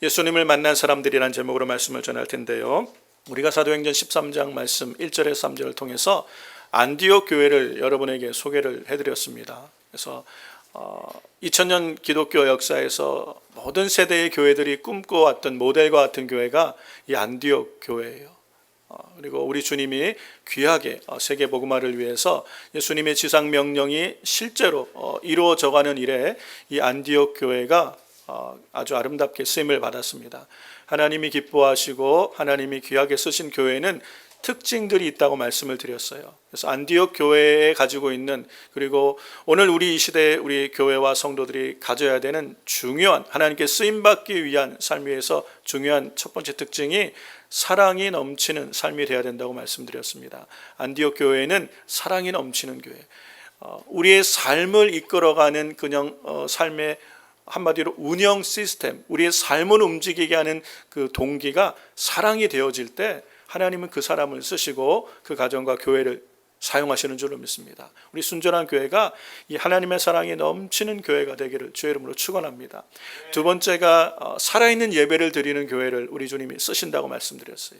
예수님을 만난 사람들이라는 제목으로 말씀을 전할 텐데요. 우리가 사도행전 13장 말씀 1절에서 3절을 통해서 안디옥 교회를 여러분에게 소개를 해드렸습니다. 그래서 2000년 기독교 역사에서 모든 세대의 교회들이 꿈꿔왔던 모델과 같은 교회가 이 안디옥 교회예요. 그리고 우리 주님이 귀하게 세계 복음화를 위해서 예수님의 지상 명령이 실제로 이루어져가는 일에 이 안디옥 교회가 아주 아름답게 쓰임을 받았습니다. 하나님이 기뻐하시고 하나님이 귀하게 쓰신 교회는 특징들이 있다고 말씀을 드렸어요. 그래서 안디옥 교회에 가지고 있는, 그리고 오늘 우리 이 시대에 우리 교회와 성도들이 가져야 되는 중요한, 하나님께 쓰임받기 위한 삶 위에서 중요한 첫 번째 특징이 사랑이 넘치는 삶이 되어야 된다고 말씀드렸습니다. 안디옥 교회는 사랑이 넘치는 교회, 우리의 삶을 이끌어가는 그냥 삶의 한마디로 운영 시스템, 우리의 삶을 움직이게 하는 그 동기가 사랑이 되어질 때 하나님은 그 사람을 쓰시고 그 가정과 교회를 사용하시는 줄로 믿습니다. 우리 순전한 교회가 이 하나님의 사랑이 넘치는 교회가 되기를 주의 이름으로 축원합니다. 두 번째가 살아있는 예배를 드리는 교회를 우리 주님이 쓰신다고 말씀드렸어요.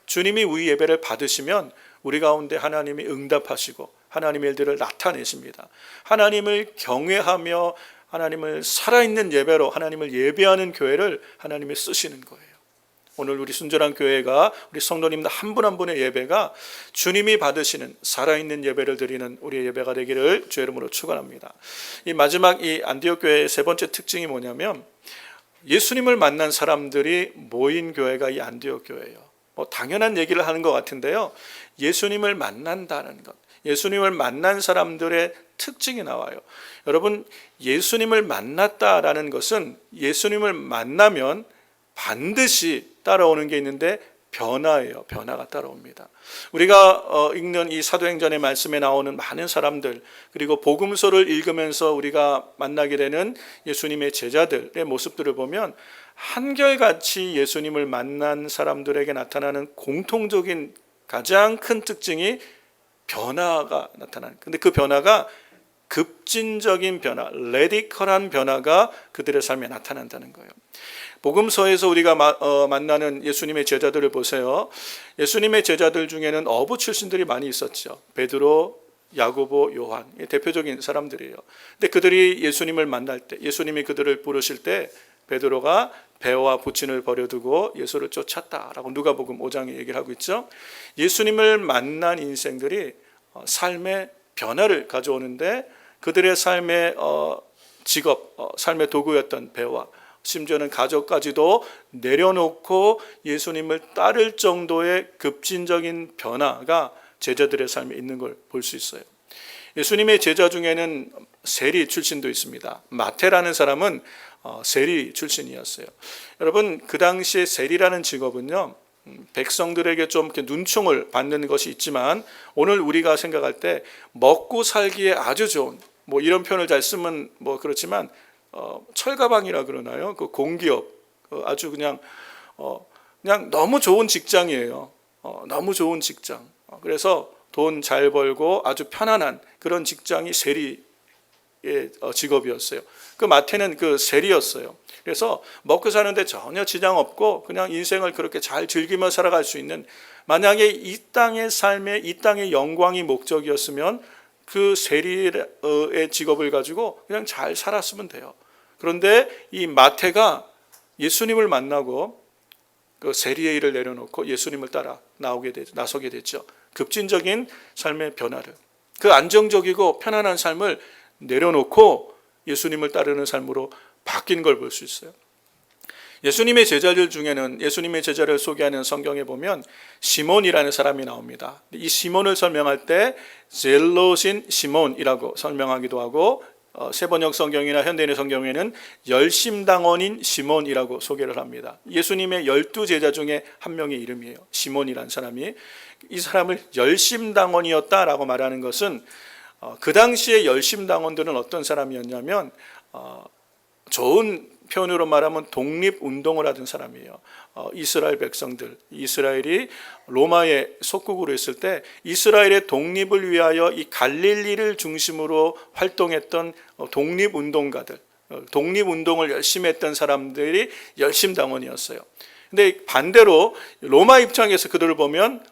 주님이 우리 예배를 받으시면 우리 가운데 하나님이 응답하시고 하나님의 일들을 나타내십니다. 하나님을 경외하며 하나님을 살아있는 예배로 하나님을 예배하는 교회를 하나님이 쓰시는 거예요. 오늘 우리 순전한 교회가, 우리 성도님들 한 분 한 분의 예배가 주님이 받으시는 살아있는 예배를 드리는 우리의 예배가 되기를 주의 이름으로 축원합니다. 이 마지막 이 안디옥 교회의 세 번째 특징이 뭐냐면 예수님을 만난 사람들이 모인 교회가 이 안디옥 교회예요. 당연한 얘기를 하는 것 같은데요. 예수님을 만난다는 것, 예수님을 만난 사람들의 특징이 나와요. 여러분, 예수님을 만났다라는 것은 예수님을 만나면 반드시 따라오는 게 있는데 변화예요. 변화가 따라옵니다. 우리가 읽는 이 사도행전의 말씀에 나오는 많은 사람들, 그리고 복음서를 읽으면서 우리가 만나게 되는 예수님의 제자들의 모습들을 보면 한결같이 예수님을 만난 사람들에게 나타나는 공통적인 가장 큰 특징이 변화가 나타나는, 근데 그 변화가 급진적인 변화, 레디컬한 변화가 그들의 삶에 나타난다는 거예요. 복음서에서 우리가 만나는 예수님의 제자들을 보세요. 예수님의 제자들 중에는 어부 출신들이 많이 있었죠. 베드로, 야고보, 요한, 대표적인 사람들이에요. 근데 그들이 예수님을 만날 때, 예수님이 그들을 부르실 때 베드로가 배와 부친을 버려두고 예수를 쫓았다라고 누가복음 5장에 얘기를 하고 있죠. 예수님을 만난 인생들이 삶의 변화를 가져오는데 그들의 삶의 직업, 삶의 도구였던 배와 심지어는 가족까지도 내려놓고 예수님을 따를 정도의 급진적인 변화가 제자들의 삶에 있는 걸 볼 수 있어요. 예수님의 제자 중에는 세리 출신도 있습니다. 마태라는 사람은 세리 출신이었어요. 여러분, 그 당시에 세리라는 직업은요, 백성들에게 좀 이렇게 눈총을 받는 것이 있지만 오늘 우리가 생각할 때 먹고 살기에 아주 좋은, 이런 표현을 잘 쓰면 그렇지만 철가방이라 그러나요? 그 공기업, 아주 그냥 너무 좋은 직장이에요. 너무 좋은 직장. 그래서 돈 잘 벌고 아주 편안한 그런 직장이 세리의 직업이었어요. 그 마태는 그 세리였어요. 그래서 먹고 사는데 전혀 지장 없고 그냥 인생을 그렇게 잘 즐기며 살아갈 수 있는, 만약에 이 땅의 삶에 이 땅의 영광이 목적이었으면 그 세리의 직업을 가지고 그냥 잘 살았으면 돼요. 그런데 이 마태가 예수님을 만나고 그 세리의 일을 내려놓고 예수님을 따라 나서게 됐죠. 급진적인 삶의 변화를, 그 안정적이고 편안한 삶을 내려놓고 예수님을 따르는 삶으로 바뀐 걸 볼 수 있어요. 예수님의 제자들 중에는, 예수님의 제자를 소개하는 성경에 보면 시몬이라는 사람이 나옵니다. 이 시몬을 설명할 때 젤롯인 시몬이라고 설명하기도 하고, 세번역 성경이나 현대인의 성경에는 열심당원인 시몬이라고 소개를 합니다. 예수님의 12제자 중에 한 명의 이름이에요. 시몬이라는 사람이. 이 사람을 열심당원이었다라고 말하는 것은 그 당시에 열심당원들은 어떤 사람이었냐면 좋은 표현으로 말하면 독립운동을 하던 사람이에요. 이스라엘 백성들, 이스라엘이 로마의 속국으로 있을 때 이스라엘의 독립을 위하여 이 갈릴리를 중심으로 활동했던 독립운동가들, 독립운동을 열심히 했던 사람들이 열심당원이었어요. 근데 반대로 로마 입장에서 그들을 보면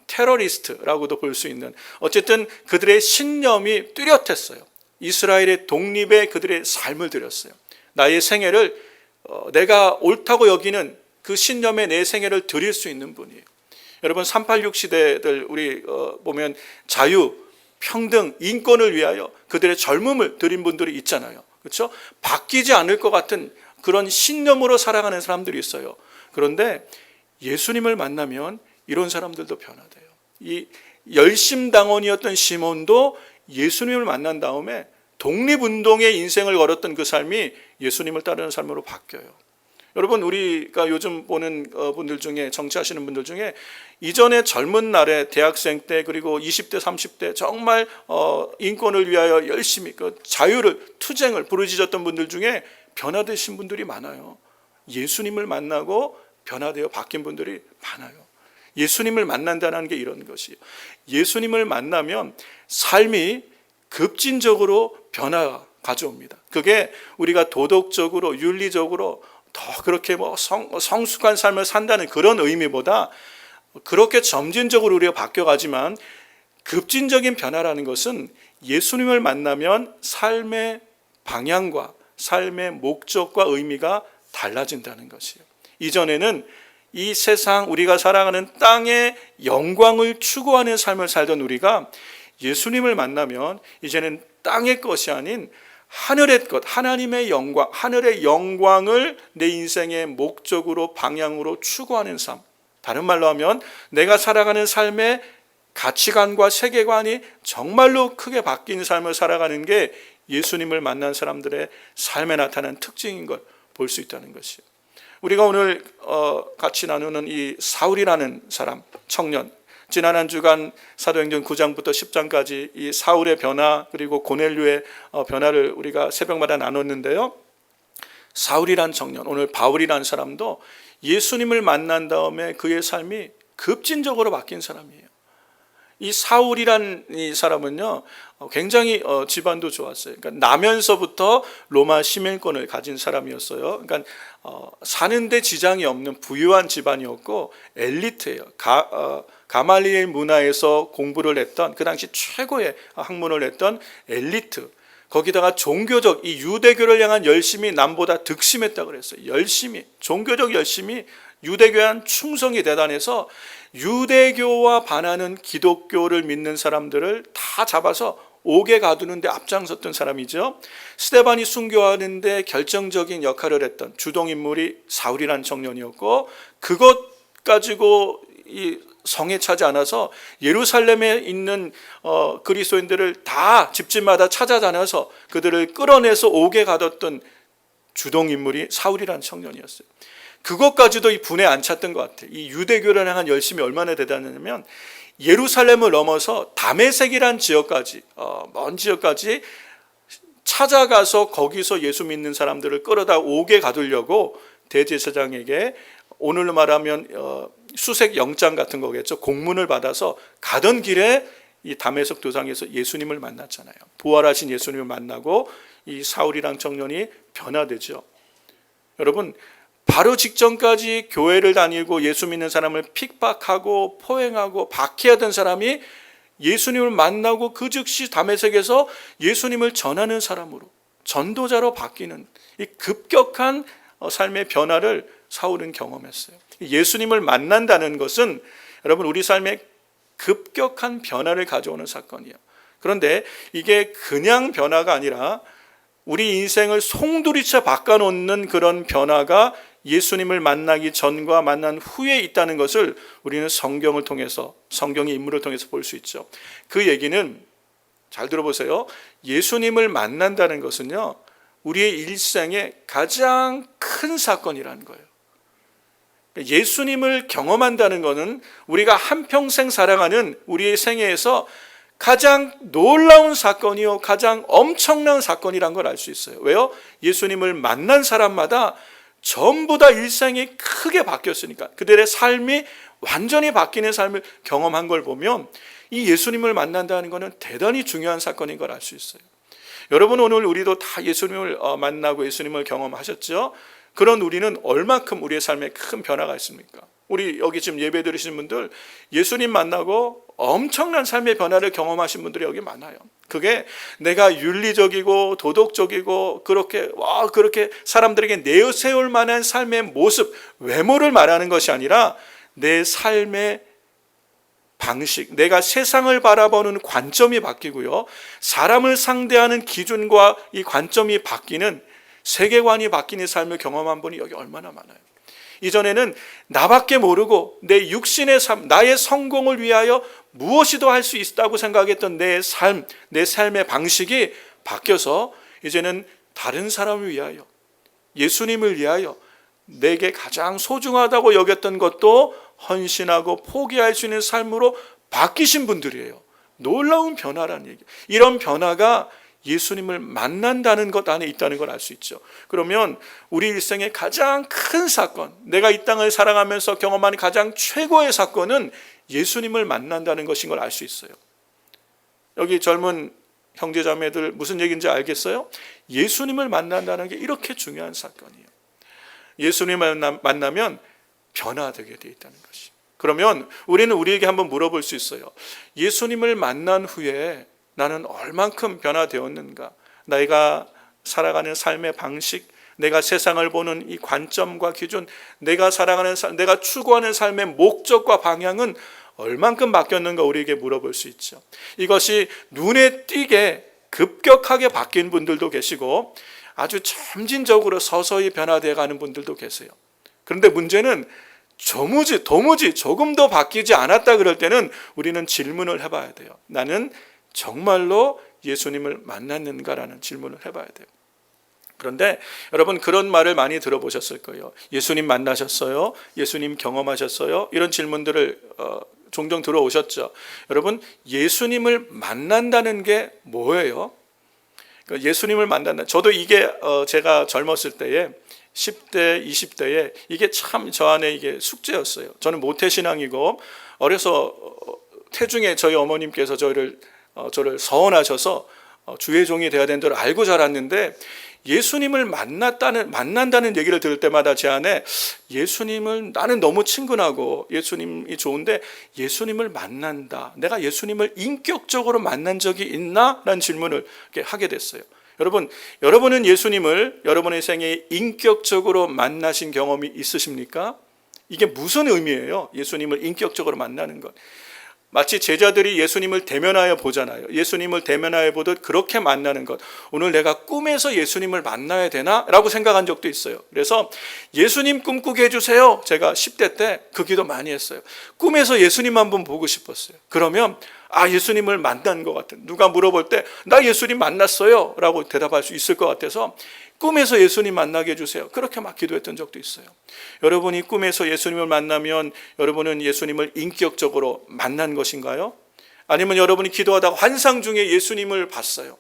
테러리스트라고도 볼 수 있는, 어쨌든 그들의 신념이 뚜렷했어요. 이스라엘의 독립에 그들의 삶을 들였어요. 나의 생애를 내가 옳다고 여기는 그 신념에 내 생애를 드릴 수 있는 분이에요. 여러분 386 시대들 우리 보면 자유, 평등, 인권을 위하여 그들의 젊음을 드린 분들이 있잖아요. 그렇죠? 바뀌지 않을 것 같은 그런 신념으로 살아가는 사람들이 있어요. 그런데 예수님을 만나면 이런 사람들도 변화돼요. 이 열심당원이었던 시몬도 예수님을 만난 다음에 독립운동의 인생을 걸었던 그 삶이 예수님을 따르는 삶으로 바뀌어요. 여러분 우리가 요즘 보는 분들 중에, 정치하시는 분들 중에 이전에 젊은 날에 대학생 때 그리고 20대 30대 정말 인권을 위하여 열심히 그 자유를 투쟁을 부르짖었던 분들 중에 변화되신 분들이 많아요. 예수님을 만나고 변화되어 바뀐 분들이 많아요. 예수님을 만난다는 게 이런 것이에요. 예수님을 만나면 삶이 급진적으로 변화가 가져옵니다. 그게 우리가 도덕적으로 윤리적으로 더 그렇게 성숙한 삶을 산다는 그런 의미보다 그렇게 점진적으로 우리가 바뀌어가지만 급진적인 변화라는 것은 예수님을 만나면 삶의 방향과 삶의 목적과 의미가 달라진다는 것이에요. 이전에는 이 세상 우리가 살아가는 땅의 영광을 추구하는 삶을 살던 우리가 예수님을 만나면 이제는 땅의 것이 아닌 하늘의 것, 하나님의 영광, 하늘의 영광을 내 인생의 목적으로 방향으로 추구하는 삶. 다른 말로 하면 내가 살아가는 삶의 가치관과 세계관이 정말로 크게 바뀐 삶을 살아가는 게 예수님을 만난 사람들의 삶에 나타나는 특징인 걸 볼 수 있다는 것이에요. 우리가 오늘 같이 나누는 이 사울이라는 사람, 청년, 지난 한 주간 사도행전 9장부터 10장까지 이 사울의 변화 그리고 고넬료의 변화를 우리가 새벽마다 나눴는데요. 사울이란 청년, 오늘 바울이란 사람도 예수님을 만난 다음에 그의 삶이 급진적으로 바뀐 사람이에요. 이 사울이란 이 사람은요 굉장히 집안도 좋았어요. 그러니까 나면서부터 로마 시민권을 가진 사람이었어요. 그러니까 사는데 지장이 없는 부유한 집안이었고 엘리트예요. 가말리엘 문화에서 공부를 했던, 그 당시 최고의 학문을 했던 엘리트. 거기다가 종교적 이 유대교를 향한 열심이 남보다 득심했다고 그랬어요. 열심히, 종교적 열심이, 유대교에 대한 충성이 대단해서 유대교와 반하는 기독교를 믿는 사람들을 다 잡아서 옥에 가두는데 앞장섰던 사람이죠. 스데반이 순교하는데 결정적인 역할을 했던 주동인물이 사울이라는 청년이었고, 그것 가지고 이 성에 차지 않아서 예루살렘에 있는 그리스도인들을 다 집집마다 찾아다녀서 그들을 끌어내서 옥에 가뒀던 주동인물이 사울이라는 청년이었어요. 그것까지도 이 분에 안 찼던 것 같아요. 이 유대교를 향한 열심이 얼마나 대단하냐면 예루살렘을 넘어서 다메섹이란 지역까지, 먼 지역까지 찾아가서 거기서 예수 믿는 사람들을 끌어다 옥에 가두려고 대제사장에게, 오늘로 말하면 수색 영장 같은 거겠죠, 공문을 받아서 가던 길에 이 다메섹 도상에서 예수님을 만났잖아요. 부활하신 예수님을 만나고 이 사울이란 청년이 변화되죠. 여러분, 바로 직전까지 교회를 다니고 예수 믿는 사람을 핍박하고 포행하고 박해하던 사람이 예수님을 만나고 그 즉시 다메섹에서 예수님을 전하는 사람으로, 전도자로 바뀌는 이 급격한 삶의 변화를 사울은 경험했어요. 예수님을 만난다는 것은 여러분 우리 삶에 급격한 변화를 가져오는 사건이에요. 그런데 이게 그냥 변화가 아니라 우리 인생을 송두리째 바꿔놓는 그런 변화가 예수님을 만나기 전과 만난 후에 있다는 것을 우리는 성경을 통해서, 성경의 인물을 통해서 볼 수 있죠. 그 얘기는 잘 들어보세요. 예수님을 만난다는 것은요, 우리의 일생의 가장 큰 사건이라는 거예요. 예수님을 경험한다는 것은 우리가 한평생 살아가는 우리의 생애에서 가장 놀라운 사건이요, 가장 엄청난 사건이란 걸 알 수 있어요. 왜요? 예수님을 만난 사람마다 전부 다 일생이 크게 바뀌었으니까, 그들의 삶이 완전히 바뀌는 삶을 경험한 걸 보면 이 예수님을 만난다는 것은 대단히 중요한 사건인 걸 알 수 있어요. 여러분 오늘 우리도 다 예수님을 만나고 예수님을 경험하셨죠? 그런 우리는 얼마큼 우리의 삶에 큰 변화가 있습니까? 우리 여기 지금 예배 드리시는 분들 예수님 만나고 엄청난 삶의 변화를 경험하신 분들이 여기 많아요. 그게 내가 윤리적이고 도덕적이고 그렇게 사람들에게 내세울 만한 삶의 모습, 외모를 말하는 것이 아니라 내 삶의 방식, 내가 세상을 바라보는 관점이 바뀌고요, 사람을 상대하는 기준과 이 관점이 바뀌는, 세계관이 바뀌는 삶을 경험한 분이 여기 얼마나 많아요. 이전에는 나밖에 모르고 내 육신의 삶, 나의 성공을 위하여 무엇이도 할 수 있다고 생각했던 내 삶의 방식이 바뀌어서 이제는 다른 사람을 위하여, 예수님을 위하여 내게 가장 소중하다고 여겼던 것도 헌신하고 포기할 수 있는 삶으로 바뀌신 분들이에요. 놀라운 변화라는 얘기. 이런 변화가 예수님을 만난다는 것 안에 있다는 걸 알 수 있죠. 그러면 우리 일생의 가장 큰 사건, 내가 이 땅을 살아가면서 경험하는 가장 최고의 사건은 예수님을 만난다는 것인 걸 알 수 있어요. 여기 젊은 형제자매들 무슨 얘기인지 알겠어요? 예수님을 만난다는 게 이렇게 중요한 사건이에요. 예수님을 만나면 변화되게 되어 있다는 것이. 그러면 우리는 우리에게 한번 물어볼 수 있어요. 예수님을 만난 후에 나는 얼만큼 변화되었는가? 내가 살아가는 삶의 방식, 내가 세상을 보는 이 관점과 기준, 내가 추구하는 삶의 목적과 방향은 얼만큼 바뀌었는가 우리에게 물어볼 수 있죠. 이것이 눈에 띄게 급격하게 바뀐 분들도 계시고 아주 점진적으로 서서히 변화되어 가는 분들도 계세요. 그런데 문제는 도무지 조금 더 바뀌지 않았다 그럴 때는 우리는 질문을 해봐야 돼요. 나는 정말로 예수님을 만났는가라는 질문을 해봐야 돼요. 그런데 여러분 그런 말을 많이 들어보셨을 거예요. 예수님 만나셨어요? 예수님 경험하셨어요? 이런 질문들을 종종 들어오셨죠. 여러분 예수님을 만난다는 게 뭐예요? 예수님을 만난다. 저도 이게 제가 젊었을 때에 10대, 20대에 이게 참 저 안에 이게 숙제였어요. 저는 모태신앙이고 어려서 태중에 저희 어머님께서 저를 서원하셔서 주의 종이 되어야 된다를 알고 자랐는데 예수님을 만난다는 얘기를 들을 때마다 제 안에 예수님을 나는 너무 친근하고 예수님이 좋은데 예수님을 만난다. 내가 예수님을 인격적으로 만난 적이 있나? 라는 질문을 하게 됐어요. 여러분은 예수님을 여러분의 생에 인격적으로 만나신 경험이 있으십니까? 이게 무슨 의미예요? 예수님을 인격적으로 만나는 것. 마치 제자들이 예수님을 대면하여 보잖아요. 예수님을 대면하여 보듯 그렇게 만나는 것. 오늘 내가 꿈에서 예수님을 만나야 되나? 라고 생각한 적도 있어요. 그래서 예수님 꿈꾸게 해주세요. 제가 10대 때 그 기도 많이 했어요. 꿈에서 예수님 한번 보고 싶었어요. 그러면 예수님을 만난 것 같은, 누가 물어볼 때 나 예수님 만났어요 라고 대답할 수 있을 것 같아서 꿈에서 예수님 만나게 해주세요. 그렇게 막 기도했던 적도 있어요. 여러분이 꿈에서 예수님을 만나면 여러분은 예수님을 인격적으로 만난 것인가요? 아니면 여러분이 기도하다가 환상 중에 예수님을 봤어요.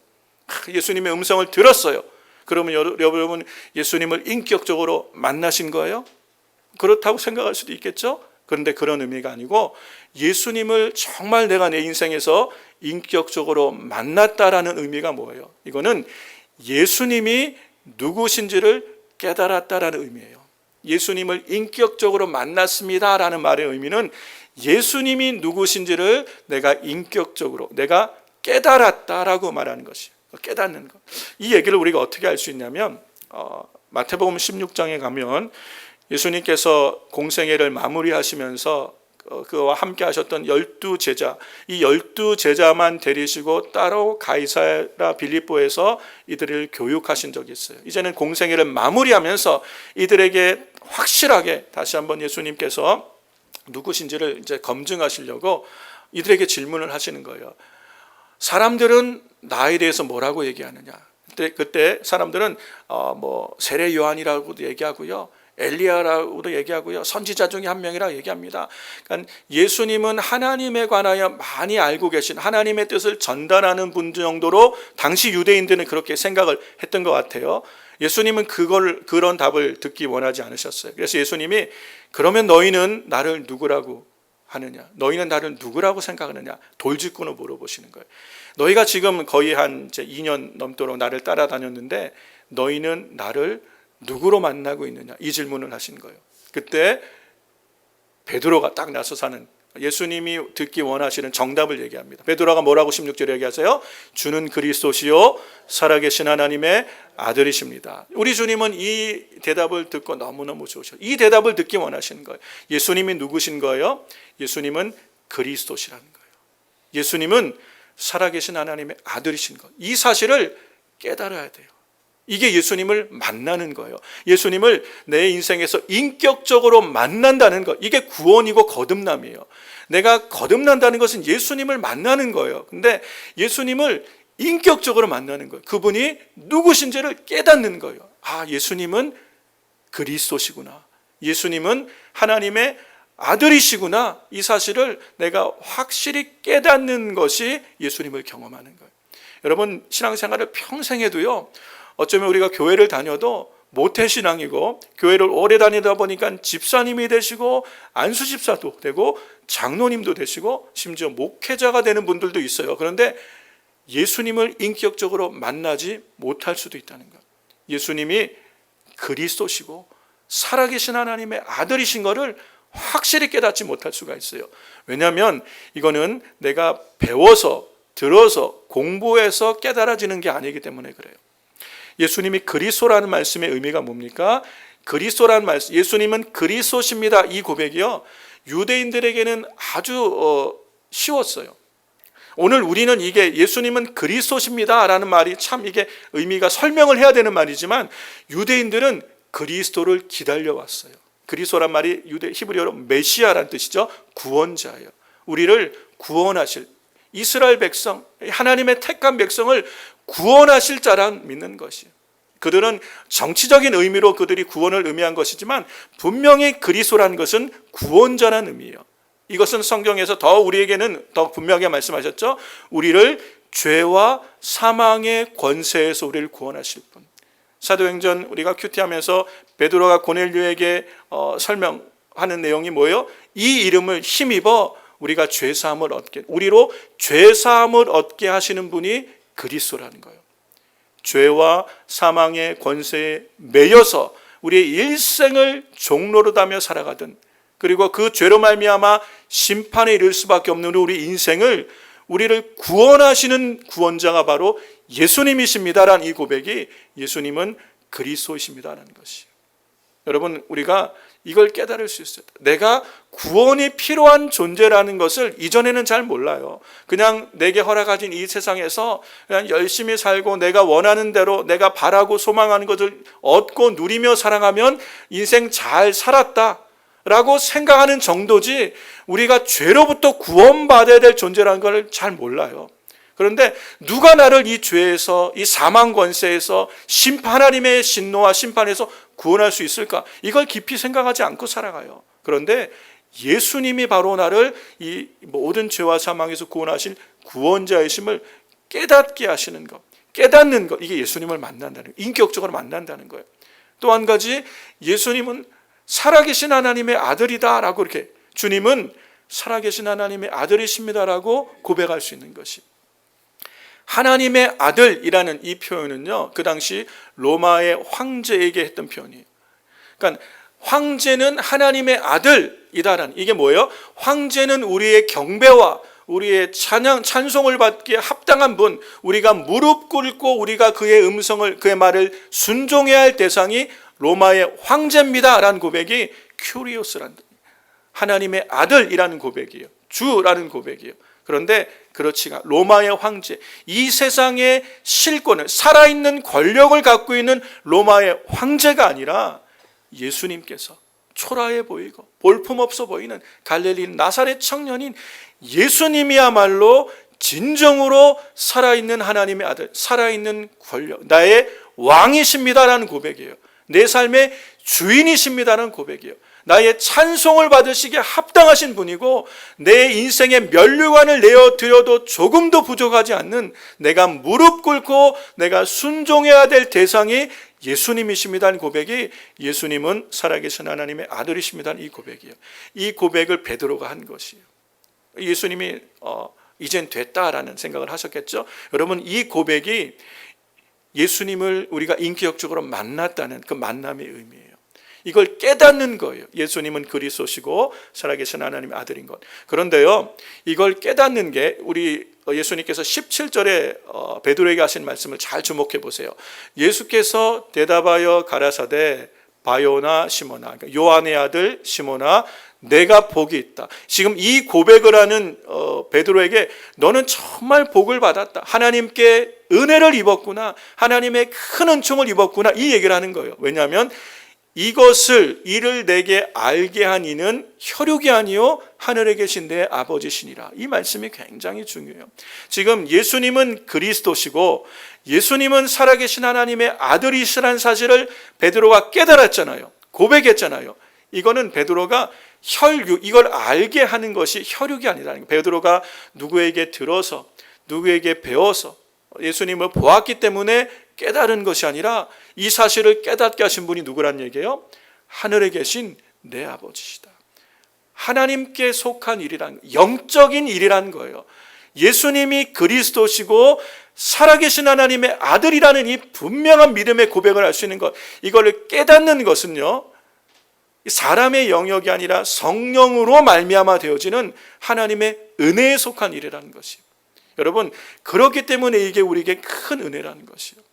예수님의 음성을 들었어요. 그러면 여러분 예수님을 인격적으로 만나신 거예요? 그렇다고 생각할 수도 있겠죠? 그런데 그런 의미가 아니고 예수님을 정말 내가 내 인생에서 인격적으로 만났다라는 의미가 뭐예요? 이거는 예수님이 누구신지를 깨달았다라는 의미예요. 예수님을 인격적으로 만났습니다라는 말의 의미는 예수님이 누구신지를 내가 인격적으로 내가 깨달았다라고 말하는 것이에요. 깨닫는 것. 이 얘기를 우리가 어떻게 알 수 있냐면 마태복음 16장에 가면 예수님께서 공생애를 마무리하시면서 그와 함께 하셨던 12제자, 이 12제자만 데리시고 따로 가이사랴 빌립보에서 이들을 교육하신 적이 있어요. 이제는 공생애를 마무리하면서 이들에게 확실하게 다시 한번 예수님께서 누구신지를 이제 검증하시려고 이들에게 질문을 하시는 거예요. 사람들은 나에 대해서 뭐라고 얘기하느냐? 그때 사람들은 세례 요한이라고도 얘기하고요, 엘리야라고도 얘기하고요, 선지자 중에 한 명이라고 얘기합니다. 그러니까 예수님은 하나님에 관하여 많이 알고 계신, 하나님의 뜻을 전달하는 분 정도로 당시 유대인들은 그렇게 생각을 했던 것 같아요. 예수님은 그런 답을 듣기 원하지 않으셨어요. 그래서 예수님이 그러면 너희는 나를 누구라고 하느냐? 너희는 나를 누구라고 생각하느냐? 돌직구로 물어보시는 거예요. 너희가 지금 거의 한 이제 2년 넘도록 나를 따라다녔는데 너희는 나를 누구로 만나고 있느냐? 이 질문을 하신 거예요. 그때 베드로가 딱 나서서 하는, 예수님이 듣기 원하시는 정답을 얘기합니다. 베드로가 뭐라고 16절에 얘기하세요? 주는 그리스도시요 살아계신 하나님의 아들이십니다. 우리 주님은 이 대답을 듣고 너무너무 좋으셔요. 이 대답을 듣기 원하시는 거예요. 예수님이 누구신 거예요? 예수님은 그리스도시라는 거예요. 예수님은 살아계신 하나님의 아들이신 거예요. 이 사실을 깨달아야 돼요. 이게 예수님을 만나는 거예요. 예수님을 내 인생에서 인격적으로 만난다는 것, 이게 구원이고 거듭남이에요. 내가 거듭난다는 것은 예수님을 만나는 거예요. 근데 예수님을 인격적으로 만나는 거예요. 그분이 누구신지를 깨닫는 거예요. 아, 예수님은 그리스도시구나. 예수님은 하나님의 아들이시구나. 이 사실을 내가 확실히 깨닫는 것이 예수님을 경험하는 거예요. 여러분, 신앙생활을 평생 해도요, 어쩌면 우리가 교회를 다녀도 모태신앙이고, 교회를 오래 다니다 보니까 집사님이 되시고 안수집사도 되고 장로님도 되시고 심지어 목회자가 되는 분들도 있어요. 그런데 예수님을 인격적으로 만나지 못할 수도 있다는 거예요. 예수님이 그리스도시고 살아계신 하나님의 아들이신 것을 확실히 깨닫지 못할 수가 있어요. 왜냐하면 이거는 내가 배워서 들어서 공부해서 깨달아지는 게 아니기 때문에 그래요. 예수님이 그리스도라는 말씀의 의미가 뭡니까? 그리스도라는 말씀, 예수님은 그리스도십니다. 이 고백이요, 유대인들에게는 아주 쉬웠어요. 오늘 우리는 이게 예수님은 그리스도십니다 라는 말이 참 이게 의미가 설명을 해야 되는 말이지만, 유대인들은 그리스도를 기다려왔어요. 그리스도란 말이 히브리어로 메시아라는 뜻이죠. 구원자예요. 우리를 구원하실, 이스라엘 백성, 하나님의 택한 백성을 구원하실 자란 믿는 것이에요. 그들은 정치적인 의미로 그들이 구원을 의미한 것이지만 분명히 그리스도라는 것은 구원자라는 의미예요. 이것은 성경에서 더 우리에게는 더 분명하게 말씀하셨죠. 우리를 죄와 사망의 권세에서 우리를 구원하실 분. 사도행전 우리가 큐티하면서 베드로가 고넬료에게 설명하는 내용이 뭐예요? 이 이름을 힘입어 우리가 죄사함을 얻게, 우리로 죄사함을 얻게 하시는 분이 그리스도라는 거예요. 죄와 사망의 권세에 매여서 우리의 일생을 종로로 다며 살아가던, 그리고 그 죄로 말미암아 심판에 이를 수밖에 없는 우리 인생을, 우리를 구원하시는 구원자가 바로 예수님이십니다라는 이 고백이 예수님은 그리스도이십니다라는 것이에요. 여러분, 우리가 이걸 깨달을 수 있어요. 내가 구원이 필요한 존재라는 것을 이전에는 잘 몰라요. 그냥 내게 허락하신 이 세상에서 그냥 열심히 살고 내가 원하는 대로 내가 바라고 소망하는 것을 얻고 누리며 살아가면 인생 잘 살았다 라고 생각하는 정도지, 우리가 죄로부터 구원받아야 될 존재라는 걸 잘 몰라요. 그런데 누가 나를 이 죄에서, 이 사망 권세에서, 하나님의 진노와 심판에서 구원할 수 있을까? 이걸 깊이 생각하지 않고 살아가요. 그런데 예수님이 바로 나를 이 모든 죄와 사망에서 구원하실 구원자이심을 깨닫게 하시는 것, 깨닫는 것, 이게 예수님을 만난다는 거예요. 인격적으로 만난다는 거예요. 또 한 가지, 예수님은 살아계신 하나님의 아들이다라고, 이렇게 주님은 살아계신 하나님의 아들이십니다라고 고백할 수 있는 것이, 하나님의 아들이라는 이 표현은요, 그 당시 로마의 황제에게 했던 표현이에요. 그러니까 황제는 하나님의 아들이다라는, 이게 뭐예요? 황제는 우리의 경배와 우리의 찬송을 받기에 합당한 분, 우리가 무릎 꿇고 우리가 그의 음성을, 그의 말을 순종해야 할 대상이 로마의 황제입니다라는 고백이 큐리오스라는, 하나님의 아들이라는 고백이에요. 주라는 고백이에요. 그런데 그렇지가, 로마의 황제, 이 세상의 실권을, 살아있는 권력을 갖고 있는 로마의 황제가 아니라 예수님께서 초라해 보이고 볼품없어 보이는 갈릴리 나사렛 청년인 예수님이야말로 진정으로 살아있는 하나님의 아들, 살아있는 권력, 나의 왕이십니다라는 고백이에요. 내 삶의 주인이십니다라는 고백이에요. 나의 찬송을 받으시기에 합당하신 분이고, 내 인생의 면류관을 내어드려도 조금도 부족하지 않는, 내가 무릎 꿇고 내가 순종해야 될 대상이 예수님이십니다는 고백이 예수님은 살아계신 하나님의 아들이십니다는 이 고백이에요. 이 고백을 베드로가 한 것이에요. 예수님이 이젠 됐다라는 생각을 하셨겠죠. 여러분, 이 고백이 예수님을 우리가 인격적으로 만났다는 그 만남의 의미예요. 이걸 깨닫는 거예요. 예수님은 그리스도시고 살아계신 하나님의 아들인 것. 그런데요, 이걸 깨닫는 게 우리 예수님께서 17절에 베드로에게 하신 말씀을 잘 주목해 보세요. 예수께서 대답하여 가라사대 바요나 시몬아, 요한의 아들 시몬아, 내가 복이 있다. 지금 이 고백을 하는 베드로에게 너는 정말 복을 받았다. 하나님께 은혜를 입었구나. 하나님의 큰 은총을 입었구나. 이 얘기를 하는 거예요. 왜냐하면 이를 내게 알게 한 이는 혈육이 아니요 하늘에 계신 내 아버지시니라. 이 말씀이 굉장히 중요해요. 지금 예수님은 그리스도시고 예수님은 살아계신 하나님의 아들이시라는 사실을 베드로가 깨달았잖아요. 고백했잖아요. 이거는 베드로가 이걸 알게 하는 것이 혈육이 아니라는 거예요. 베드로가 누구에게 들어서 누구에게 배워서 예수님을 보았기 때문에 깨달은 것이 아니라 이 사실을 깨닫게 하신 분이 누구란 얘기예요? 하늘에 계신 내 아버지시다. 하나님께 속한 일이란, 영적인 일이란 거예요. 예수님이 그리스도시고 살아계신 하나님의 아들이라는 이 분명한 믿음의 고백을 할 수 있는 것, 이거를 깨닫는 것은요, 사람의 영역이 아니라 성령으로 말미암아 되어지는 하나님의 은혜에 속한 일이라는 것이에요. 여러분, 그렇기 때문에 이게 우리에게 큰 은혜라는 것이에요.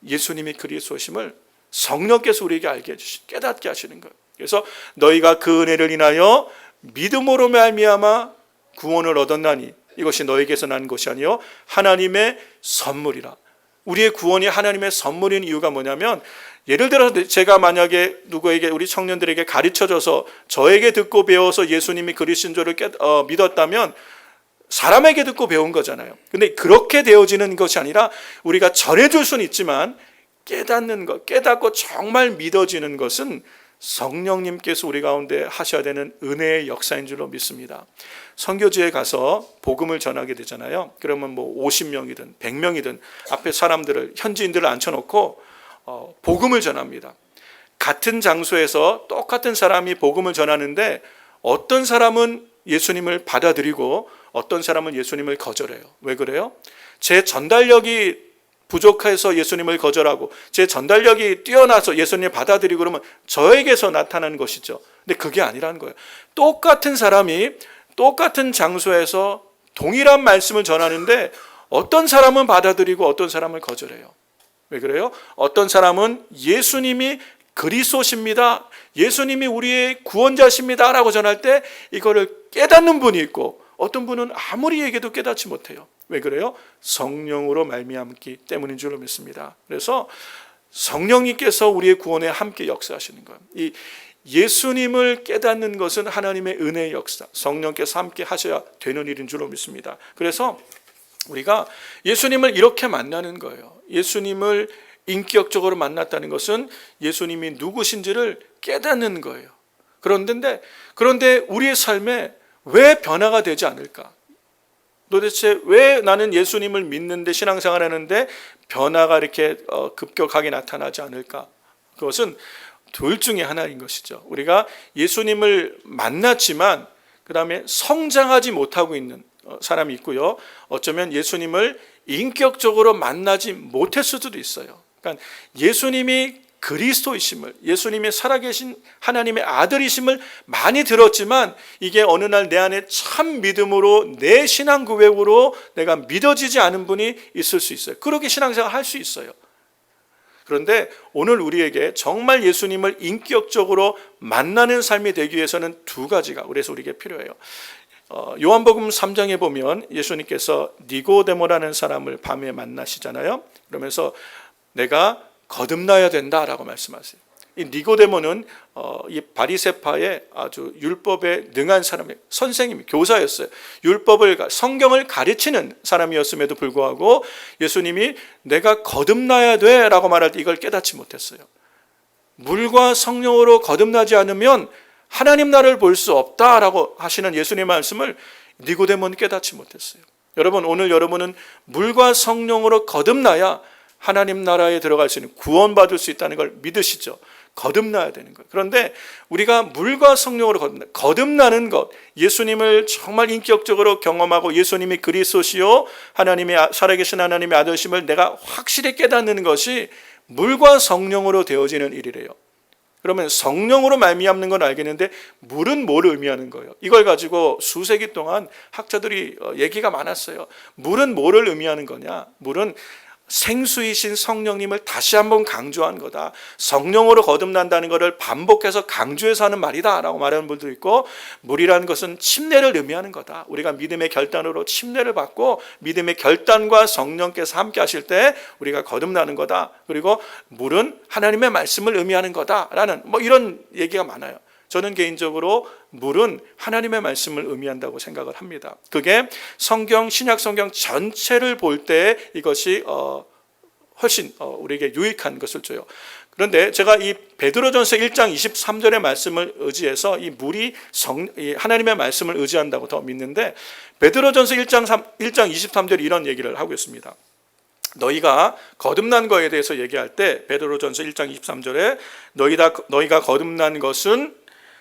예수님이 그리스도심을 성령께서 우리에게 알게 해주신, 깨닫게 하시는 거예요. 그래서 너희가 그 은혜를 인하여 믿음으로 말미암아 구원을 얻었나니 이것이 너희에게서 난 것이 아니요 하나님의 선물이라. 우리의 구원이 하나님의 선물인 이유가 뭐냐면, 예를 들어서 제가 만약에 누구에게, 우리 청년들에게 가르쳐줘서 저에게 듣고 배워서 예수님이 그리스도인 줄을 믿었다면 사람에게 듣고 배운 거잖아요. 근데 그렇게 되어지는 것이 아니라 우리가 전해줄 수는 있지만 깨닫는 것, 깨닫고 정말 믿어지는 것은 성령님께서 우리 가운데 하셔야 되는 은혜의 역사인 줄로 믿습니다. 선교지에 가서 복음을 전하게 되잖아요. 그러면 뭐 50명이든 100명이든 앞에 사람들을, 현지인들을 앉혀놓고 복음을 전합니다. 같은 장소에서 똑같은 사람이 복음을 전하는데 어떤 사람은 예수님을 받아들이고 어떤 사람은 예수님을 거절해요. 왜 그래요? 제 전달력이 부족해서 예수님을 거절하고 제 전달력이 뛰어나서 예수님을 받아들이고 그러면 저에게서 나타나는 것이죠. 근데 그게 아니라는 거예요. 똑같은 사람이 똑같은 장소에서 동일한 말씀을 전하는데 어떤 사람은 받아들이고 어떤 사람을 거절해요. 왜 그래요? 어떤 사람은 예수님이 그리스도십니다, 예수님이 우리의 구원자십니다 라고 전할 때 이거를 깨닫는 분이 있고, 어떤 분은 아무리 얘기해도 깨닫지 못해요. 왜 그래요? 성령으로 말미암기 때문인 줄로 믿습니다. 그래서 성령님께서 우리의 구원에 함께 역사하시는 거예요. 이 예수님을 깨닫는 것은 하나님의 은혜의 역사, 성령께서 함께 하셔야 되는 일인 줄로 믿습니다. 그래서 우리가 예수님을 이렇게 만나는 거예요. 예수님을 인격적으로 만났다는 것은 예수님이 누구신지를 깨닫는 거예요. 그런데 우리의 삶에 왜 변화가 되지 않을까? 도대체 왜 나는 예수님을 믿는데, 신앙생활 하는데 변화가 이렇게 급격하게 나타나지 않을까? 그것은 둘 중에 하나인 것이죠. 우리가 예수님을 만났지만 그 다음에 성장하지 못하고 있는 사람이 있고요, 어쩌면 예수님을 인격적으로 만나지 못했을 수도 있어요. 그러니까 예수님이 그리스도이심을, 예수님이 살아계신 하나님의 아들이심을 많이 들었지만 이게 어느 날 내 안에 참 믿음으로, 내 신앙 고백으로 내가 믿어지지 않은 분이 있을 수 있어요. 그렇게 신앙생활 할 수 있어요. 그런데 오늘 우리에게 정말 예수님을 인격적으로 만나는 삶이 되기 위해서는 두 가지가 그래서 우리에게 필요해요. 요한복음 3장에 보면 예수님께서 니고데모라는 사람을 밤에 만나시잖아요. 그러면서 내가 거듭나야 된다라고 말씀하세요. 이 니고데모는 이 바리새파의 아주 율법에 능한 사람의 선생님, 교사였어요. 성경을 가르치는 사람이었음에도 불구하고 예수님이 내가 거듭나야 돼라고 말할 때 이걸 깨닫지 못했어요. 물과 성령으로 거듭나지 않으면 하나님 나라를 볼 수 없다라고 하시는 예수님의 말씀을 니고데모는 깨닫지 못했어요. 여러분, 오늘 여러분은 물과 성령으로 거듭나야 하나님 나라에 들어갈 수 있는, 구원받을 수 있다는 걸 믿으시죠. 거듭나야 되는 거예요. 그런데 우리가 물과 성령으로 거듭나는 것, 예수님을 정말 인격적으로 경험하고 예수님이 그리스도시요 하나님의 살아계신 하나님의 아들심을 내가 확실히 깨닫는 것이 물과 성령으로 되어지는 일이래요. 그러면 성령으로 말미암는 건 알겠는데 물은 뭘 의미하는 거예요? 이걸 가지고 수세기 동안 학자들이 얘기가 많았어요. 물은 뭐를 의미하는 거냐? 물은 생수이신 성령님을 다시 한번 강조한 거다. 성령으로 거듭난다는 것을 반복해서 강조해서 하는 말이다 라고 말하는 분도 있고, 물이라는 것은 침례를 의미하는 거다. 우리가 믿음의 결단으로 침례를 받고 믿음의 결단과 성령께서 함께 하실 때 우리가 거듭나는 거다. 그리고 물은 하나님의 말씀을 의미하는 거다라는 이런 얘기가 많아요. 저는 개인적으로 물은 하나님의 말씀을 의미한다고 생각을 합니다. 그게 성경, 신약 성경 전체를 볼 때 이것이 훨씬 우리에게 유익한 것을 줘요. 그런데 제가 이 베드로전서 1장 23절의 말씀을 의지해서 이 물이 하나님의 말씀을 의지한다고 더 믿는데, 베드로전서 1장 23절이 이런 얘기를 하고 있습니다. 너희가 거듭난 거에 대해서 얘기할 때 베드로전서 1장 23절에 너희가 거듭난 것은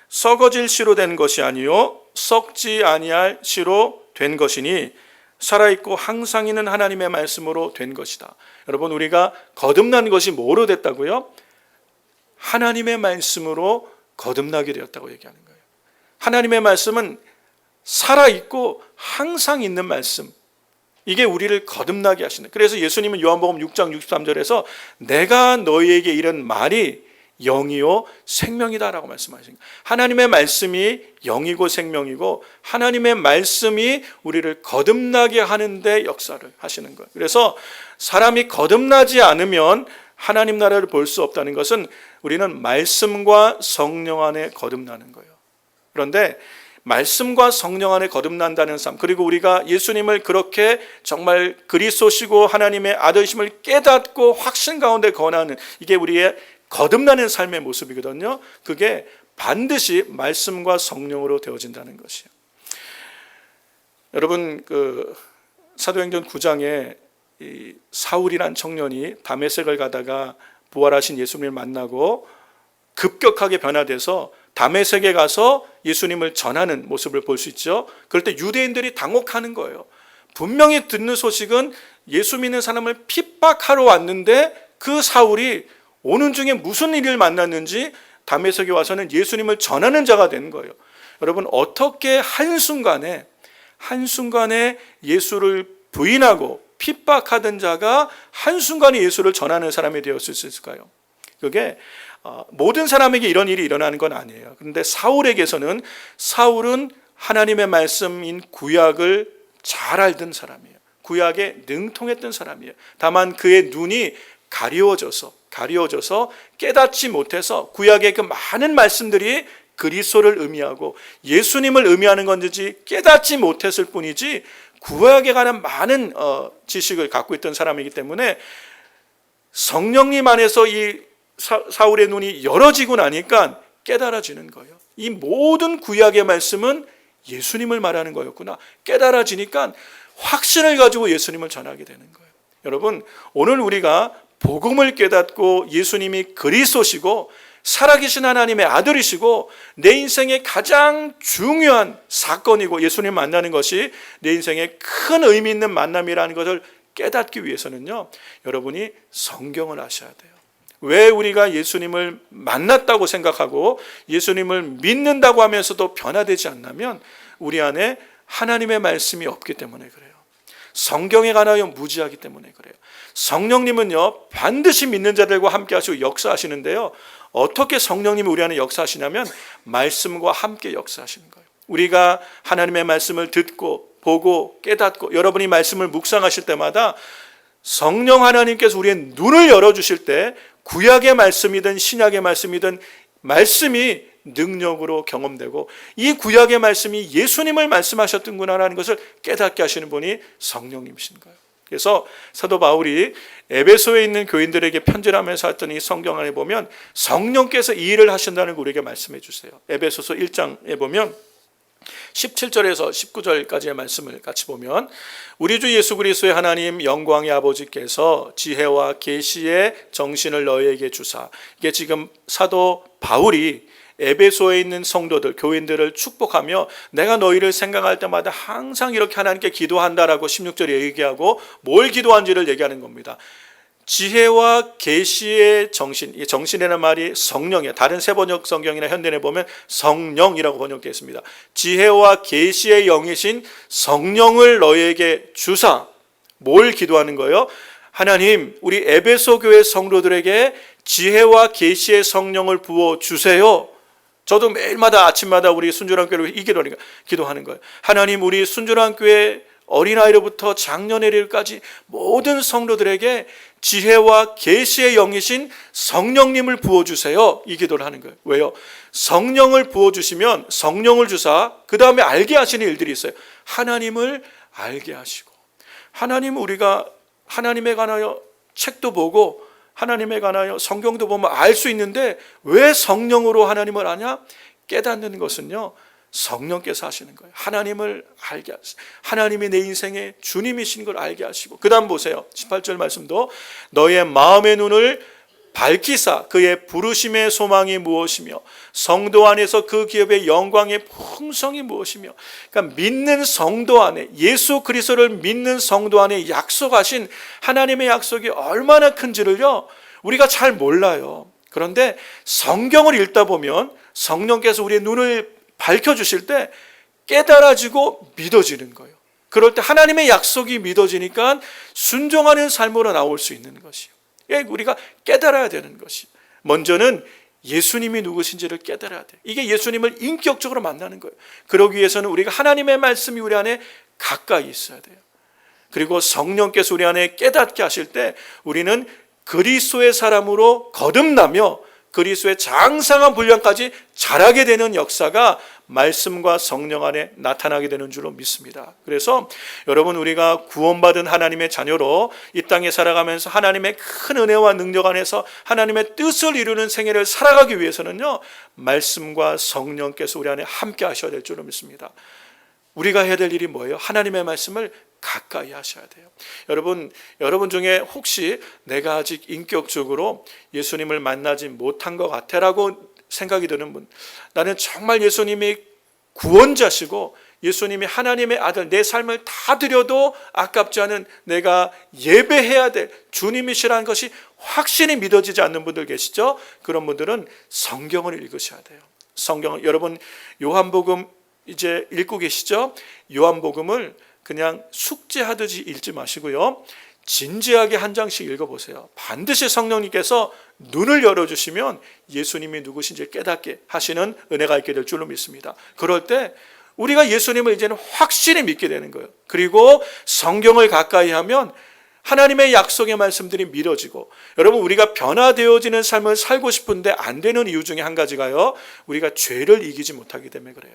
썩어질 씨로 된 것이 아니요 썩지 아니할 씨로 된 것이니 살아있고 항상 있는 하나님의 말씀으로 된 것이다. 여러분, 우리가 거듭난 것이 뭐로 됐다고요? 하나님의 말씀으로 거듭나게 되었다고 얘기하는 거예요. 하나님의 말씀은 살아있고 항상 있는 말씀, 이게 우리를 거듭나게 하시는. 그래서 예수님은 요한복음 6장 63절에서 내가 너희에게 이런 말이 영이요 생명이다라고 말씀하십니다. 하나님의 말씀이 영이고 생명이고 하나님의 말씀이 우리를 거듭나게 하는데 역사를 하시는 거예요. 그래서 사람이 거듭나지 않으면 하나님 나라를 볼 수 없다는 것은 우리는 말씀과 성령 안에 거듭나는 거예요. 그런데 말씀과 성령 안에 거듭난다는 삶, 그리고 우리가 예수님을 그렇게 정말 그리스도시고 하나님의 아들심을 깨닫고 확신 가운데 거하는, 이게 우리의 거듭나는 삶의 모습이거든요. 그게 반드시 말씀과 성령으로 되어진다는 것이에요. 여러분, 사도행전 9장에 이 사울이란 청년이 다메섹을 가다가 부활하신 예수님을 만나고 급격하게 변화돼서 다메섹에 가서 예수님을 전하는 모습을 볼 수 있죠. 그럴 때 유대인들이 당혹하는 거예요. 분명히 듣는 소식은 예수 믿는 사람을 핍박하러 왔는데 그 사울이 오는 중에 무슨 일을 만났는지 다메섹에 와서는 예수님을 전하는 자가 된 거예요. 여러분, 어떻게 한순간에 예수를 부인하고 핍박하던 자가 한순간에 예수를 전하는 사람이 되었을 수 있을까요? 그게 모든 사람에게 이런 일이 일어나는 건 아니에요. 그런데 사울은 하나님의 말씀인 구약을 잘 알던 사람이에요. 구약에 능통했던 사람이에요. 다만 그의 눈이 가리워져서 깨닫지 못해서 구약의 그 많은 말씀들이 그리스도를 의미하고 예수님을 의미하는 건지 깨닫지 못했을 뿐이지, 구약에 관한 많은 지식을 갖고 있던 사람이기 때문에 성령님 안에서 이 사울의 눈이 열어지고 나니까 깨달아지는 거예요. 이 모든 구약의 말씀은 예수님을 말하는 거였구나. 깨달아지니까 확신을 가지고 예수님을 전하게 되는 거예요. 여러분, 오늘 우리가 복음을 깨닫고 예수님이 그리스도시고 살아계신 하나님의 아들이시고 내 인생의 가장 중요한 사건이고 예수님 만나는 것이 내 인생의 큰 의미 있는 만남이라는 것을 깨닫기 위해서는요, 여러분이 성경을 아셔야 돼요. 왜 우리가 예수님을 만났다고 생각하고 예수님을 믿는다고 하면서도 변화되지 않냐면 우리 안에 하나님의 말씀이 없기 때문에 그래요. 성경에 관하여 무지하기 때문에 그래요. 성령님은요, 반드시 믿는 자들과 함께 하시고 역사하시는데요, 어떻게 성령님이 우리 안에 역사하시냐면 말씀과 함께 역사하시는 거예요. 우리가 하나님의 말씀을 듣고 보고 깨닫고 여러분이 말씀을 묵상하실 때마다 성령 하나님께서 우리의 눈을 열어주실 때 구약의 말씀이든 신약의 말씀이든 말씀이 능력으로 경험되고 이 구약의 말씀이 예수님을 말씀하셨던구나라는 것을 깨닫게 하시는 분이 성령님이신 거예요. 그래서 사도 바울이 에베소에 있는 교인들에게 편지를 하면서 했던 이 성경 안에 보면 성령께서 이 일을 하신다는 걸 우리에게 말씀해 주세요. 에베소서 1장에 보면 17절에서 19절까지의 말씀을 같이 보면 우리 주 예수 그리스도의 하나님 영광의 아버지께서 지혜와 계시의 정신을 너희에게 주사, 이게 지금 사도 바울이 에베소에 있는 성도들, 교인들을 축복하며 내가 너희를 생각할 때마다 항상 이렇게 하나님께 기도한다라고 16절에 얘기하고 뭘 기도한지를 얘기하는 겁니다. 지혜와 계시의 정신, 이 정신이라는 말이 성령이에요. 다른 세번역 성경이나 현대에 보면 성령이라고 번역되어 있습니다. 지혜와 계시의 영이신 성령을 너희에게 주사. 뭘 기도하는 거예요? 하나님, 우리 에베소 교회 성도들에게 지혜와 계시의 성령을 부어 주세요. 저도 매일마다 아침마다 우리 순전한 교회를 이 기도하는 거예요. 하나님, 우리 순전한 교회 어린아이로부터 장년에까지 모든 성도들에게 지혜와 계시의 영이신 성령님을 부어주세요. 이 기도를 하는 거예요. 왜요? 성령을 부어주시면 성령을 주사 그 다음에 알게 하시는 일들이 있어요. 하나님을 알게 하시고, 하나님, 우리가 하나님에 관하여 책도 보고 하나님에 관하여 성경도 보면 알 수 있는데 왜 성령으로 하나님을 아냐? 깨닫는 것은요, 성령께서 하시는 거예요. 하나님을 알게 하시고, 하나님이 내 인생의 주님이신 걸 알게 하시고, 그 다음 보세요. 18절 말씀도 너의 마음의 눈을 밝히사 그의 부르심의 소망이 무엇이며 성도 안에서 그 기업의 영광의 풍성이 무엇이며, 그러니까 믿는 성도 안에, 예수 그리스도를 믿는 성도 안에 약속하신 하나님의 약속이 얼마나 큰지를요 우리가 잘 몰라요. 그런데 성경을 읽다 보면 성령께서 우리의 눈을 밝혀주실 때 깨달아지고 믿어지는 거예요. 그럴 때 하나님의 약속이 믿어지니까 순종하는 삶으로 나올 수 있는 것이요. 우리가 깨달아야 되는 것이, 먼저는 예수님이 누구신지를 깨달아야 돼요. 이게 예수님을 인격적으로 만나는 거예요. 그러기 위해서는 우리가 하나님의 말씀이 우리 안에 가까이 있어야 돼요. 그리고 성령께서 우리 안에 깨닫게 하실 때 우리는 그리스도의 사람으로 거듭나며 그리스도의 장성한 분량까지 자라게 되는 역사가 말씀과 성령 안에 나타나게 되는 줄로 믿습니다. 그래서 여러분, 우리가 구원받은 하나님의 자녀로 이 땅에 살아가면서 하나님의 큰 은혜와 능력 안에서 하나님의 뜻을 이루는 생애를 살아가기 위해서는요, 말씀과 성령께서 우리 안에 함께 하셔야 될 줄로 믿습니다. 우리가 해야 될 일이 뭐예요? 하나님의 말씀을 가까이 하셔야 돼요. 여러분 중에 혹시 내가 아직 인격적으로 예수님을 만나지 못한 것 같아라고 생각이 드는 분, 나는 정말 예수님이 구원자시고 예수님이 하나님의 아들, 내 삶을 다 드려도 아깝지 않은 내가 예배해야 될 주님이시라는 것이 확실히 믿어지지 않는 분들 계시죠? 그런 분들은 성경을 읽으셔야 돼요. 성경을, 여러분 요한복음 이제 읽고 계시죠? 요한복음을 그냥 숙제하듯이 읽지 마시고요, 진지하게 한 장씩 읽어보세요. 반드시 성령님께서 눈을 열어주시면 예수님이 누구신지 깨닫게 하시는 은혜가 있게 될 줄로 믿습니다. 그럴 때 우리가 예수님을 이제는 확실히 믿게 되는 거예요. 그리고 성경을 가까이 하면 하나님의 약속의 말씀들이 믿어지고, 여러분, 우리가 변화되어지는 삶을 살고 싶은데 안 되는 이유 중에 한 가지가요, 우리가 죄를 이기지 못하기 때문에 그래요.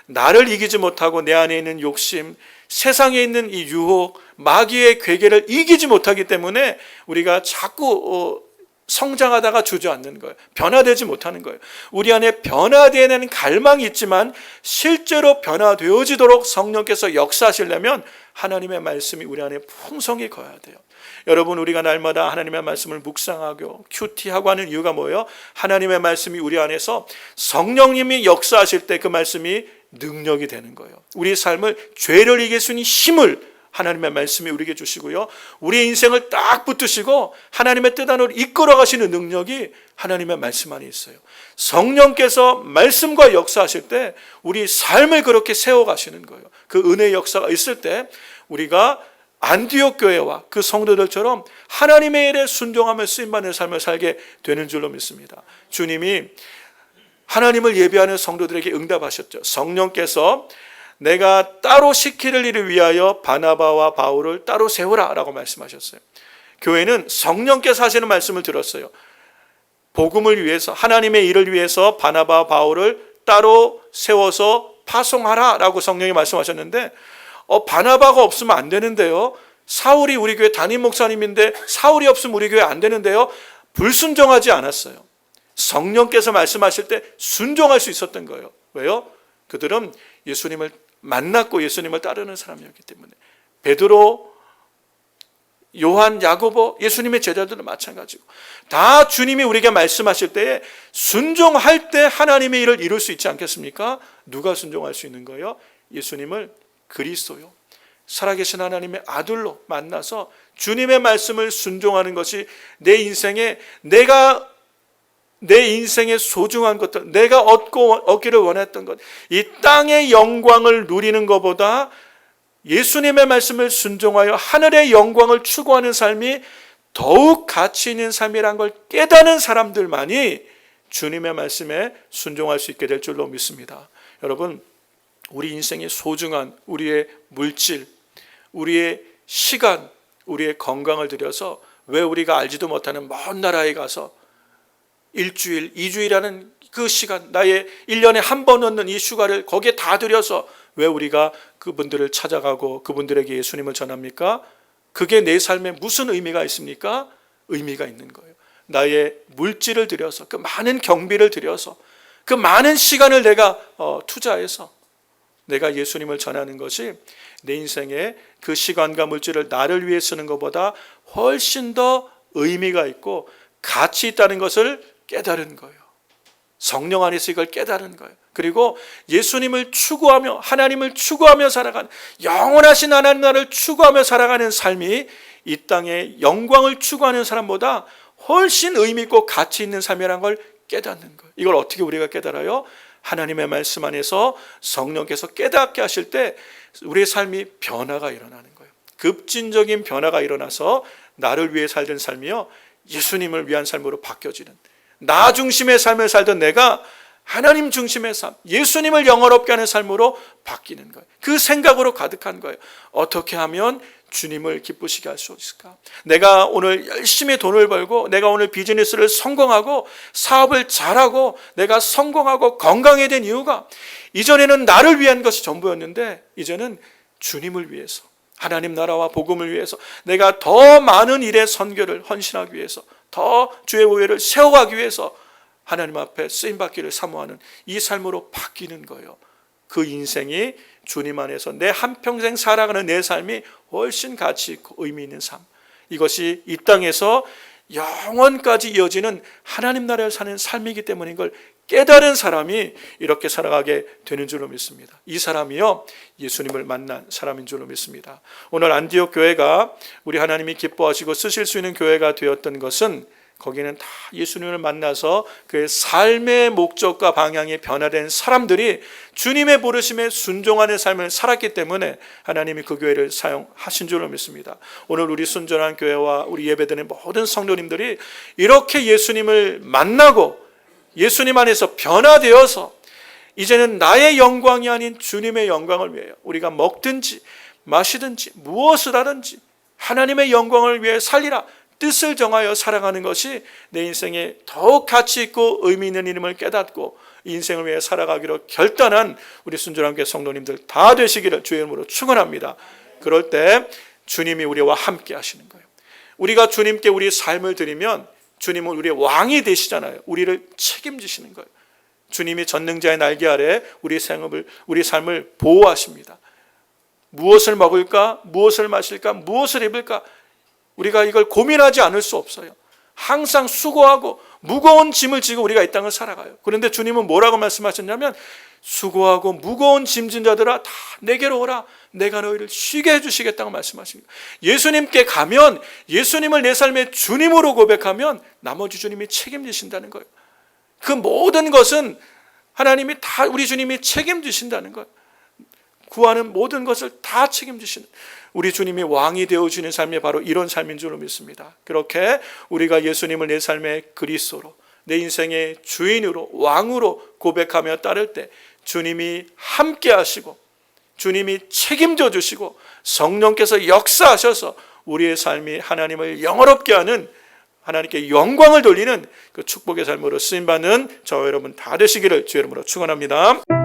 나를 이기지 못하고 내 안에 있는 욕심, 세상에 있는 이 유혹, 마귀의 괴계를 이기지 못하기 때문에 우리가 자꾸 성장하다가 주저앉는 거예요. 변화되지 못하는 거예요. 우리 안에 변화되는 갈망이 있지만 실제로 변화되어지도록 성령께서 역사하시려면 하나님의 말씀이 우리 안에 풍성히 거해야 돼요. 여러분, 우리가 날마다 하나님의 말씀을 묵상하고 큐티하고 하는 이유가 뭐예요? 하나님의 말씀이 우리 안에서 성령님이 역사하실 때 그 말씀이 능력이 되는 거예요. 우리 삶을, 죄를 이길 수 있는 힘을 하나님의 말씀이 우리에게 주시고요, 우리의 인생을 딱 붙드시고 하나님의 뜻 안으로 이끌어 가시는 능력이 하나님의 말씀 안에 있어요. 성령께서 말씀과 역사하실 때 우리 삶을 그렇게 세워 가시는 거예요. 그 은혜의 역사가 있을 때 우리가 안디옥 교회와 그 성도들처럼 하나님의 일에 순종하며 쓰임받는 삶을 살게 되는 줄로 믿습니다. 주님이 하나님을 예배하는 성도들에게 응답하셨죠. 성령께서 내가 따로 시키는 일을 위하여 바나바와 바울을 따로 세우라 라고 말씀하셨어요. 교회는 성령께서 하시는 말씀을 들었어요. 복음을 위해서, 하나님의 일을 위해서 바나바와 바울을 따로 세워서 파송하라 라고 성령이 말씀하셨는데, 바나바가 없으면 안 되는데요, 사울이 우리 교회 담임 목사님인데 사울이 없으면 우리 교회 안 되는데요, 불순종하지 않았어요. 성령께서 말씀하실 때 순종할 수 있었던 거예요. 왜요? 그들은 예수님을 만났고 예수님을 따르는 사람이었기 때문에 베드로, 요한, 야고보, 예수님의 제자들은 마찬가지고 다 주님이 우리에게 말씀하실 때에 순종할 때 하나님의 일을 이룰 수 있지 않겠습니까? 누가 순종할 수 있는 거예요? 예수님을 그리스도요, 살아계신 하나님의 아들로 만나서 주님의 말씀을 순종하는 것이 내 인생의 소중한 것들, 내가 얻기를 원했던 것, 이 땅의 영광을 누리는 것보다 예수님의 말씀을 순종하여 하늘의 영광을 추구하는 삶이 더욱 가치 있는 삶이란 걸 깨닫는 사람들만이 주님의 말씀에 순종할 수 있게 될 줄로 믿습니다. 여러분, 우리 인생의 소중한 우리의 물질, 우리의 시간, 우리의 건강을 들여서 왜 우리가 알지도 못하는 먼 나라에 가서 일주일, 2주일이라는 그 시간, 나의 1년에 한 번 얻는 이 휴가를 거기에 다 들여서 왜 우리가 그분들을 찾아가고 그분들에게 예수님을 전합니까? 그게 내 삶에 무슨 의미가 있습니까? 의미가 있는 거예요. 나의 물질을 들여서, 그 많은 경비를 들여서, 그 많은 시간을 내가 투자해서 내가 예수님을 전하는 것이 내 인생에 그 시간과 물질을 나를 위해 쓰는 것보다 훨씬 더 의미가 있고 가치 있다는 것을 깨달은 거예요. 성령 안에서 이걸 깨달은 거예요. 그리고 예수님을 추구하며 하나님을 추구하며 살아가는, 영원하신 하나님 나라를 추구하며 살아가는 삶이 이 땅의 영광을 추구하는 사람보다 훨씬 의미 있고 가치 있는 삶이라는 걸 깨닫는 거예요. 이걸 어떻게 우리가 깨달아요? 하나님의 말씀 안에서 성령께서 깨닫게 하실 때 우리의 삶이 변화가 일어나는 거예요. 급진적인 변화가 일어나서 나를 위해 살던 삶이요, 예수님을 위한 삶으로 바뀌어지는, 나 중심의 삶을 살던 내가 하나님 중심의 삶, 예수님을 영화롭게 하는 삶으로 바뀌는 거예요. 그 생각으로 가득한 거예요. 어떻게 하면 주님을 기쁘시게 할 수 있을까? 내가 오늘 열심히 돈을 벌고, 내가 오늘 비즈니스를 성공하고, 사업을 잘하고, 내가 성공하고 건강해야 된 이유가, 이전에는 나를 위한 것이 전부였는데 이제는 주님을 위해서, 하나님 나라와 복음을 위해서, 내가 더 많은 일에 선교를 헌신하기 위해서, 더 주의 의회를 세워가기 위해서 하나님 앞에 쓰임받기를 사모하는 이 삶으로 바뀌는 거예요. 그 인생이 주님 안에서 내 한평생 살아가는 내 삶이 훨씬 가치 있고 의미 있는 삶, 이것이 이 땅에서 영원까지 이어지는 하나님 나라를 사는 삶이기 때문인 걸 깨달은 사람이 이렇게 살아가게 되는 줄로 믿습니다. 이 사람이요, 예수님을 만난 사람인 줄로 믿습니다. 오늘 안디옥 교회가 우리 하나님이 기뻐하시고 쓰실 수 있는 교회가 되었던 것은, 거기는 다 예수님을 만나서 그의 삶의 목적과 방향이 변화된 사람들이 주님의 부르심에 순종하는 삶을 살았기 때문에 하나님이 그 교회를 사용하신 줄로 믿습니다. 오늘 우리 순전한 교회와 우리 예배드리는 모든 성도님들이 이렇게 예수님을 만나고 예수님 안에서 변화되어서 이제는 나의 영광이 아닌 주님의 영광을 위하여 우리가 먹든지 마시든지 무엇을 하든지 하나님의 영광을 위해 살리라, 뜻을 정하여 살아가는 것이 내 인생에 더욱 가치 있고 의미 있는 이름을 깨닫고 인생을 위해 살아가기로 결단한 우리 순전한 교회 성도님들 다 되시기를 주의 이름으로 축원합니다. 그럴 때 주님이 우리와 함께 하시는 거예요. 우리가 주님께 우리 삶을 드리면 주님은 우리의 왕이 되시잖아요. 우리를 책임지시는 거예요. 주님이 전능자의 날개 아래 우리 삶을 보호하십니다. 무엇을 먹을까? 무엇을 마실까? 무엇을 입을까? 우리가 이걸 고민하지 않을 수 없어요. 항상 수고하고 무거운 짐을 지고 우리가 이 땅을 살아가요. 그런데 주님은 뭐라고 말씀하셨냐면, 수고하고 무거운 짐진 자들아 다 내게로 오라, 내가 너희를 쉬게 해주시겠다고 말씀하십니다. 예수님께 가면, 예수님을 내 삶의 주님으로 고백하면 나머지 주님이 책임지신다는 거예요. 그 모든 것은 하나님이 다 우리 주님이 책임지신다는 거예요. 구하는 모든 것을 다 책임지시는 우리 주님이 왕이 되어주는 삶이 바로 이런 삶인 줄로 믿습니다. 그렇게 우리가 예수님을 내 삶의 그리스도로, 내 인생의 주인으로, 왕으로 고백하며 따를 때 주님이 함께 하시고 주님이 책임져 주시고 성령께서 역사하셔서 우리의 삶이 하나님을 영화롭게 하는, 하나님께 영광을 돌리는 그 축복의 삶으로 쓰임받는 저와 여러분 다 되시기를 주의 이름으로 축원합니다.